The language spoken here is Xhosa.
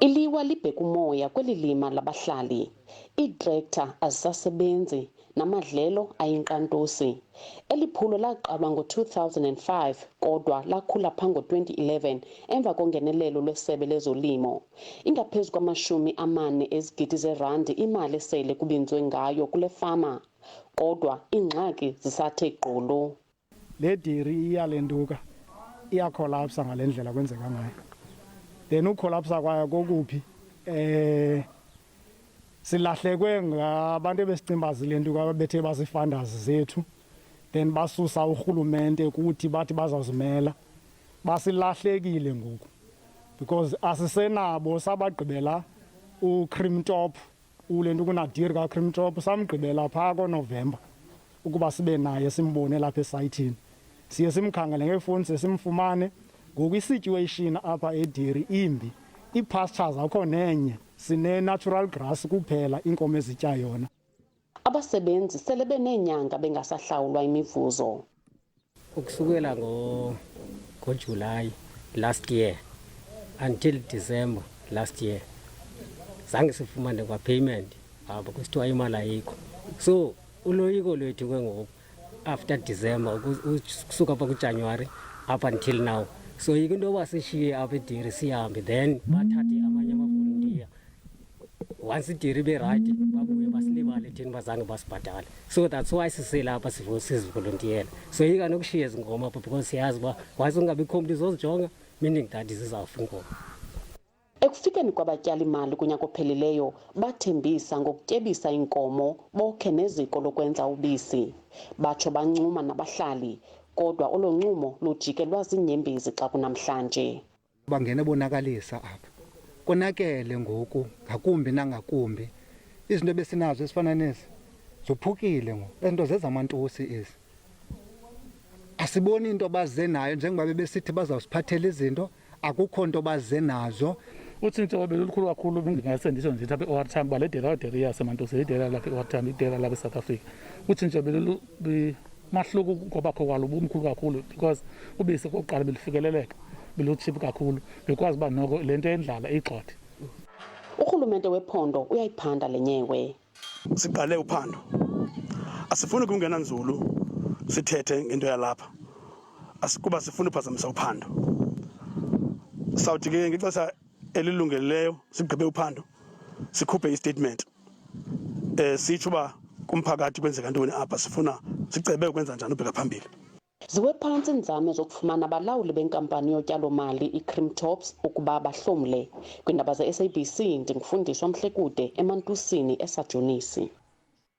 Iliwa libhekumoya kweli lima labahlali. Iitrektha azisasebenzi namadlelo ayinqantosi. Eliphulo laqalwa ngo-2005 kodwa lakhula pha ngo-2011 emva kongenelelo lweSebe lezolimo. Ingaphezu kwama-40 ezigidi zeerandi imali esele kubinzwe ngayo kule fama, kodwa iingxaki zisathe gqolo. Le dairy iyalentuka, iyakholapsa ngale ndlela kwenzeka ngayo. Then ukholapsa kwayo kokuphi silahlekwe ngabantu ebesicimba zilentuka ababethe bazii-funders zethu, then basusa urhulumente kuthi bathi bazawuzimela. Basilahlekile ngoku because asisenabo. Sabagqibela uCream Top, ule nto kunadiri kaCream Top, samgqibela phaa koNovemba ukuba sibe naye simbone lapha esayithini. Siye simkhangele ngefowuni simfumane. Ngoku isituation apha ediri imbi, ii-pastures akho nenye, sine-natural grass kuphela iinkomo ezitya yona. Abasebenzi sele beneenyanga bengasahlawulwa imivuzo. Ukusukela ngoJuly last year until December last year zange sifumane kwa-payment apha kusithiwa imali ayikho. So uloyiko lwethu ke ngoku after December kusuka apha kuJanuary up until now. So into yoba sishiye apha ediri sihambe, then bathathe amanye amavolontiya. Once idiri ibe rayithi babuye basilibale thina bazange basibhatale. So that's why siselapha sizivolontiyela. So yika nokushiya ezi ngoma apha because siyazi uba once ungabikho mntu izozijonga, meaning that zizawufa iinkomo. Ekufikeni kwabatyali-mali kunyaka ophelileyo bathembisa ngokutyebisa iinkomo bokhe neziko lokwenza ubisi. Batsho bancuma nabahlali, kodwa olo ncumo lujikelwa ziinyembezi xa kunamhlanje. Bangena bonakalisa apha. Konakele ngoku ngakumbi nangakumbi. Izinto besinazo esifana nezi zophukile ngoku. Ento zezamantusi ezi. Asiboni into baze nayo njengoba bebesithi bazawusiphathela izinto, akukho nto baze nazo. Utshintsho belulukhulu kakhulu ngingase ndisho nje apha e-Owar Tambo bale dairy yasemantusini, idairy lapha e-Owar Tambo, idairy lapha eSouth Africa. Utshintsho mahluko kwabakho kwalo bumkhulu kakhulu because ubisi kokuqala belufikeleleka, belutshiphu kakhulu, bekwazi uba noko le nto endlala igxothe. Urhulumente wephondo uyayiphanda le nyewe. Siqale uphando, asifuni kungena nzulu sithethe ngento yalapha, asikuba sifuna uphazamisa uphando. Sawuthi ke ngexesha elilungeleyo sigqibe uphando sikhuphe istatement sitsho uba kumphakathi kwenzeka ntoni apha, sifuna sicebe ukwenza njani ubheka phambili. Ziwe phantsi iinzame zokufumana abalawuli benkampani yotyalo-mali iCream Tops ukuba bahlomle. Kwiindaba ze-SABC ndingufundiswa Mhlekude eMantusini eSajonisi.